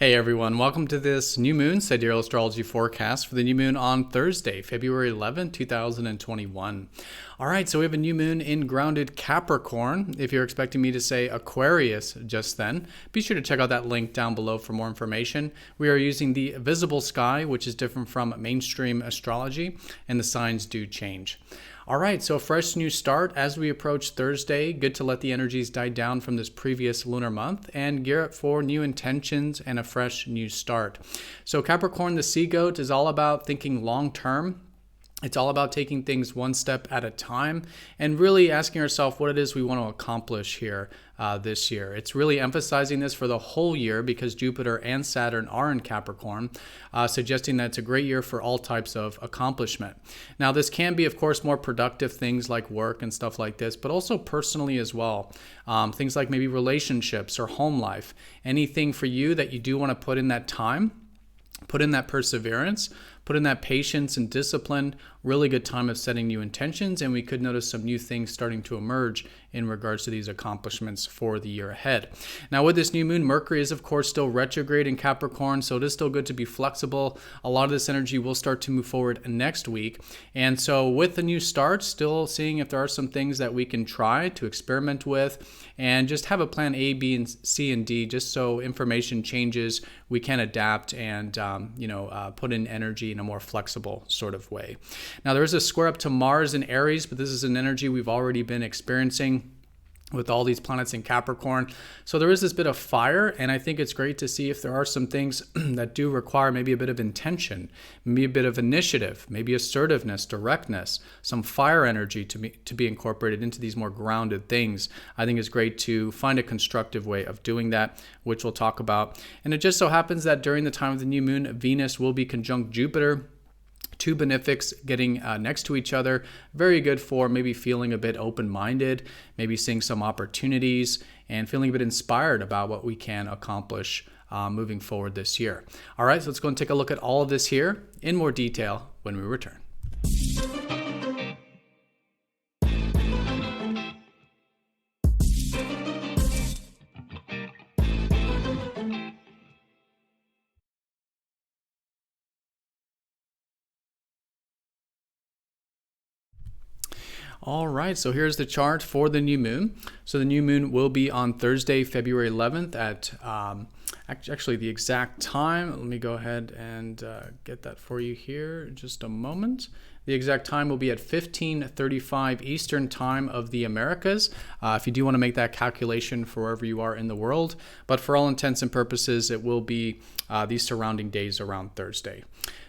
Hey everyone, welcome to this new moon Sidereal astrology forecast for the new moon on Thursday, February 11, 2021. All right, so we have a new moon in grounded Capricorn. If you're expecting me to say Aquarius just then, be sure to check out that link down below for more information. We are using the visible sky, which is different from mainstream astrology, and the signs do change. All right, so a fresh new start as we approach Thursday. Good to let the energies die down from this previous lunar month and gear up for new intentions and a fresh new start. So Capricorn the Sea Goat is all about thinking long term. It's all about taking things one step at a time and really asking ourselves what it is we want to accomplish here this year. It's really emphasizing this for the whole year because Jupiter and Saturn are in Capricorn, suggesting that it's a great year for all types of accomplishment. Now, this can be, of course, more productive things like work and stuff like this, but also personally as well. Things like maybe relationships or home life. Anything for you that you do want to put in that time, put in that perseverance, put in that patience and discipline. Really good time of setting new intentions, and we could notice some new things starting to emerge in regards to these accomplishments for the year ahead. Now, with this new moon, Mercury is of course still retrograde in Capricorn, so it is still good to be flexible. A lot of this energy will start to move forward next week, and so with the new start, still seeing if there are some things that we can try to experiment with, and just have a plan A, B, and C, and D, just so information changes, we can adapt and put in energy in a more flexible sort of way. Now, there is a square up to Mars in Aries, but this is an energy we've already been experiencing with all these planets in Capricorn. So there is this bit of fire, and I think it's great to see if there are some things that do require maybe a bit of intention, maybe a bit of initiative, maybe assertiveness, directness, some fire energy to be incorporated into these more grounded things. I think it's great to find a constructive way of doing that, which we'll talk about. And it just so happens that during the time of the new moon, Venus will be conjunct Jupiter. Two benefics getting next to each other. Very good for maybe feeling a bit open-minded, maybe seeing some opportunities, and feeling a bit inspired about what we can accomplish moving forward this year. All right, so let's go and take a look at all of this here in more detail when we return. All right, so here's the chart for the new moon. So the new moon will be on Thursday, February 11th at actually the exact time. Let me go ahead and get that for you here in just a moment. The exact time will be at 15:35 Eastern Time of the Americas, if you do want to make that calculation for wherever you are in the world. But for all intents and purposes, it will be these surrounding days around Thursday.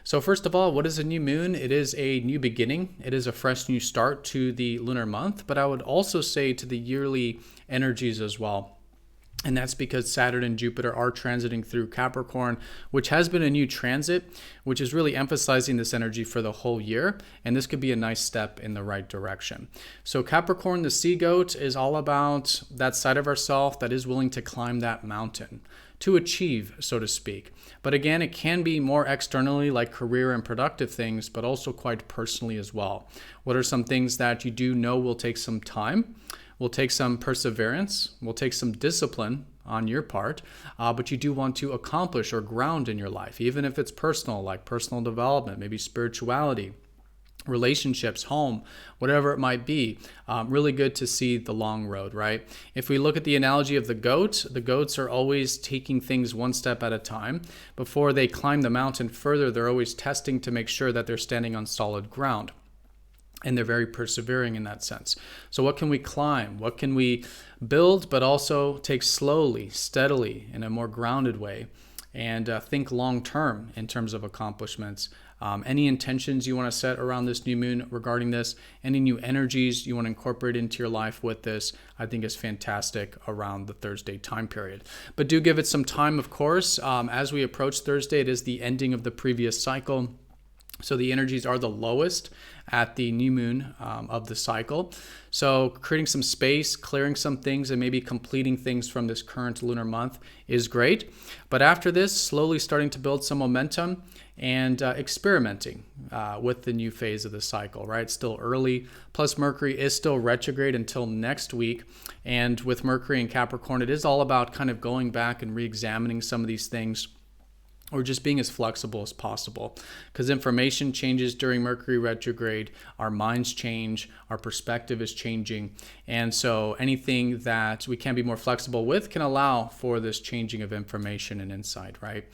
So first of all, what is a new moon? It is a new beginning. It is a fresh new start to the lunar month, but I would also say to the yearly energies as well. And that's because Saturn and Jupiter are transiting through Capricorn, which has been a new transit, which is really emphasizing this energy for the whole year. And this could be a nice step in the right direction. So Capricorn the Sea Goat is all about that side of ourself that is willing to climb that mountain, to achieve, so to speak. But again, it can be more externally, like career and productive things, but also quite personally as well. What are some things that you do know will take some time? Will take some perseverance, will take some discipline on your part, but you do want to accomplish or ground in your life, even if it's personal, like personal development, maybe spirituality, relationships, home, whatever it might be. Really good to see the long road, right? If we look at the analogy of the goats are always taking things one step at a time. Before they climb the mountain further, they're always testing to make sure that they're standing on solid ground. And they're very persevering in that sense. So what can we climb? What can we build, but also take slowly, steadily, in a more grounded way, and think long term in terms of accomplishments? Any intentions you want to set around this new moon regarding this, any new energies you want to incorporate into your life with this, I think is fantastic around the Thursday time period. But do give it some time, of course. As we approach Thursday, it is the ending of the previous cycle. So the energies are the lowest at the new moon of the cycle. So creating some space, clearing some things, and maybe completing things from this current lunar month is great. But after this, slowly starting to build some momentum and experimenting with the new phase of the cycle, right? Still early. Plus Mercury is still retrograde until next week. And with Mercury and Capricorn, it is all about kind of going back and re-examining some of these things or just being as flexible as possible, because information changes during Mercury retrograde, our minds change, our perspective is changing, and so anything that we can be more flexible with can allow for this changing of information and insight, right?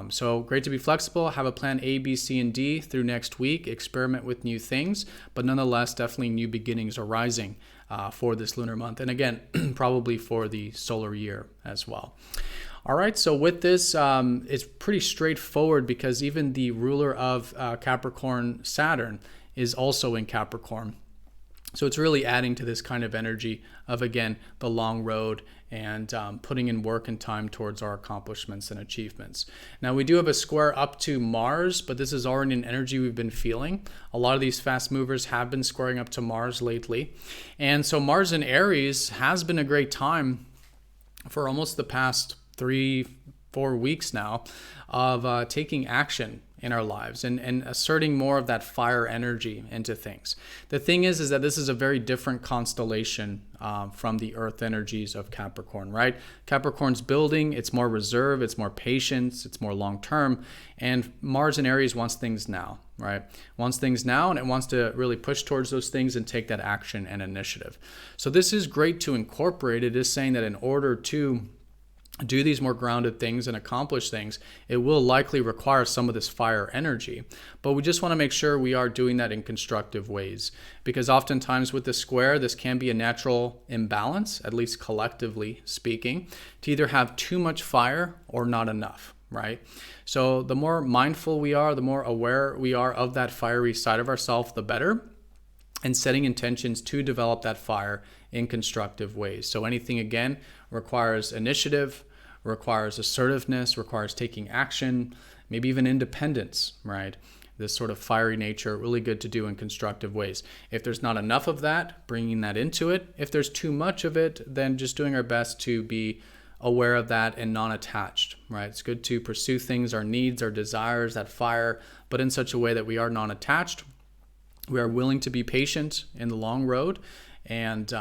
So great to be flexible, have a plan A, B, C, and D through next week, experiment with new things, but nonetheless, definitely new beginnings are rising for this lunar month, and again, probably for the solar year as well. All right, so with this, it's pretty straightforward because even the ruler of Capricorn, Saturn, is also in Capricorn. So it's really adding to this kind of energy of, again, the long road and putting in work and time towards our accomplishments and achievements. Now, we do have a square up to Mars, but this is already an energy we've been feeling. A lot of these fast movers have been squaring up to Mars lately. And so Mars in Aries has been a great time for almost the past 3-4 weeks now of taking action in our lives and asserting more of that fire energy into things. The thing is that this is a very different constellation from the earth energies of Capricorn, right? Capricorn's building, it's more reserve, it's more patience, it's more long-term, and Mars in Aries wants things now, right? Wants things now, and it wants to really push towards those things and take that action and initiative. So this is great to incorporate. It is saying that in order to do these more grounded things and accomplish things, it will likely require some of this fire energy. But we just want to make sure we are doing that in constructive ways, because oftentimes with the square, this can be a natural imbalance, at least collectively speaking, to either have too much fire or not enough, right? So the more mindful we are, the more aware we are of that fiery side of ourselves, the better, and setting intentions to develop that fire in constructive ways. So anything, again, requires initiative, requires assertiveness, requires taking action, maybe even independence, right? This sort of fiery nature, really good to do in constructive ways. If there's not enough of that, bringing that into it. If there's too much of it, then just doing our best to be aware of that and non-attached, right? It's good to pursue things, our needs, our desires, that fire, but in such a way that we are non-attached. We are willing to be patient in the long road, and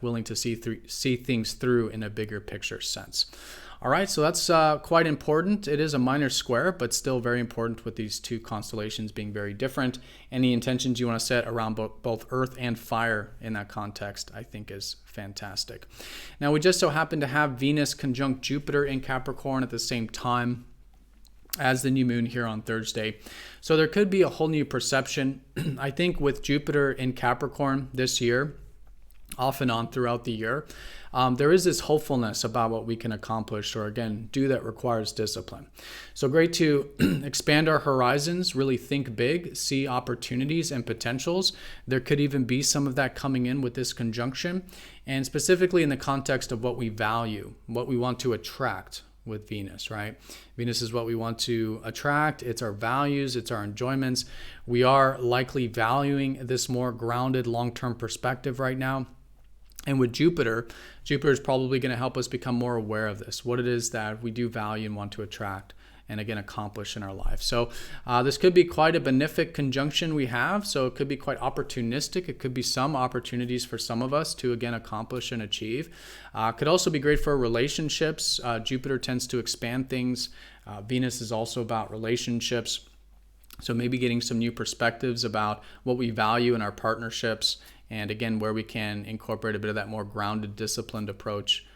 willing to see things through in a bigger picture sense. All right, so that's quite important. It is a minor square, but still very important with these two constellations being very different. Any intentions you want to set around both earth and fire in that context, I think is fantastic. Now, we just so happen to have Venus conjunct Jupiter in Capricorn at the same time as the new moon here on Thursday. So there could be a whole new perception. I think with Jupiter in Capricorn this year, off and on throughout the year, there is this hopefulness about what we can accomplish or, again, do that requires discipline. So great to expand our horizons, really think big, see opportunities and potentials. There could even be some of that coming in with this conjunction, and specifically in the context of what we value, what we want to attract with Venus, right? Venus is what we want to attract. It's our values, it's our enjoyments. We are likely valuing this more grounded long-term perspective right now. And with Jupiter is probably going to help us become more aware of this, what it is that we do value and want to attract and, again, accomplish in our life. So this could be quite a benefic conjunction we have. So it could be quite opportunistic. It could be some opportunities for some of us to, again, accomplish and achieve. Could also be great for relationships. Jupiter tends to expand things. Venus is also about relationships. So maybe getting some new perspectives about what we value in our partnerships, and again, where we can incorporate a bit of that more grounded, disciplined approach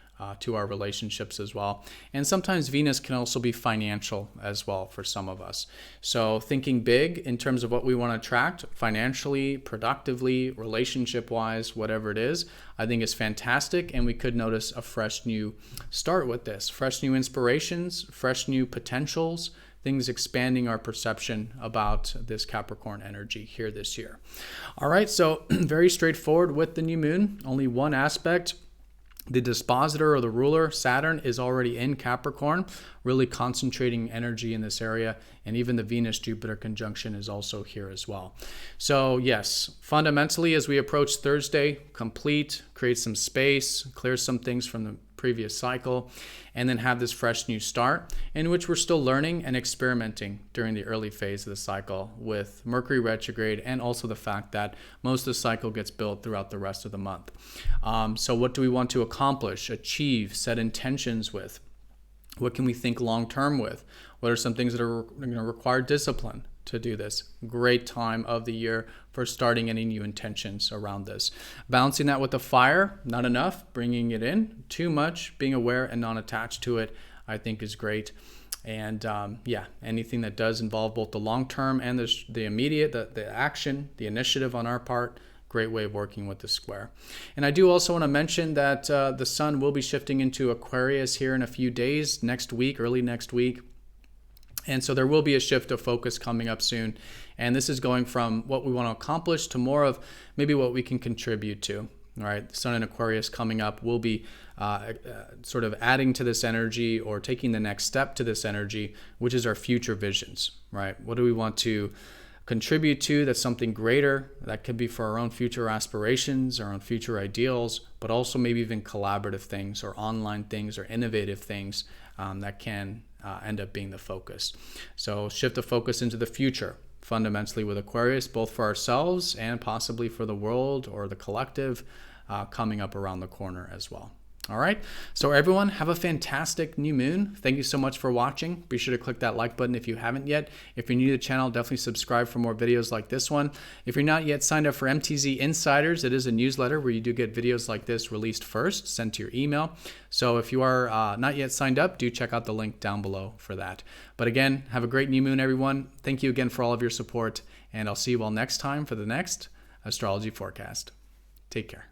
to our relationships as well. And sometimes Venus can also be financial as well for some of us. So thinking big in terms of what we want to attract financially, productively, relationship-wise, whatever it is, I think is fantastic. And we could notice a fresh new start with this, fresh new inspirations, fresh new potentials, things expanding our perception about this Capricorn energy here this year. All right, so very straightforward with the new moon, only one aspect. The dispositor or the ruler, Saturn, is already in Capricorn, really concentrating energy in this area. And even the Venus-Jupiter conjunction is also here as well. So yes, fundamentally, as we approach Thursday, complete, create some space, clear some things from the previous cycle, and then have this fresh new start in which we're still learning and experimenting during the early phase of the cycle with Mercury retrograde, and also the fact that most of the cycle gets built throughout the rest of the month. So what do we want to accomplish, achieve, set intentions with? What can we think long term with? What are some things that are going to require discipline to do this? Great time of the year for starting any new intentions around this. Balancing that with the fire, not enough. Bringing it in, too much. Being aware and not attached to it, I think is great. And yeah, anything that does involve both the long term and the immediate, the action, the initiative on our part, great way of working with the square. And I do also want to mention that the sun will be shifting into Aquarius here in a few days, next week, early next week. And so there will be a shift of focus coming up soon. And this is going from what we want to accomplish to more of maybe what we can contribute to. All right, the sun in Aquarius coming up will be sort of adding to this energy or taking the next step to this energy, which is our future visions, right? What do we want to contribute to that's something greater? That could be for our own future aspirations, our own future ideals, but also maybe even collaborative things or online things or innovative things that can end up being the focus. So shift the focus into the future, fundamentally with Aquarius, both for ourselves and possibly for the world or the collective coming up around the corner as well. All right, so everyone, have a fantastic new moon. Thank you so much for watching. Be sure to click that like button if you haven't yet. If you're new to the channel, definitely subscribe for more videos like this one. If you're not yet signed up for MTZ Insiders, it is a newsletter where you do get videos like this released first, sent to your email. So if you are not yet signed up, do check out the link down below for that. But again, have a great new moon, everyone. Thank you again for all of your support, and I'll see you all next time for the next astrology forecast. Take care.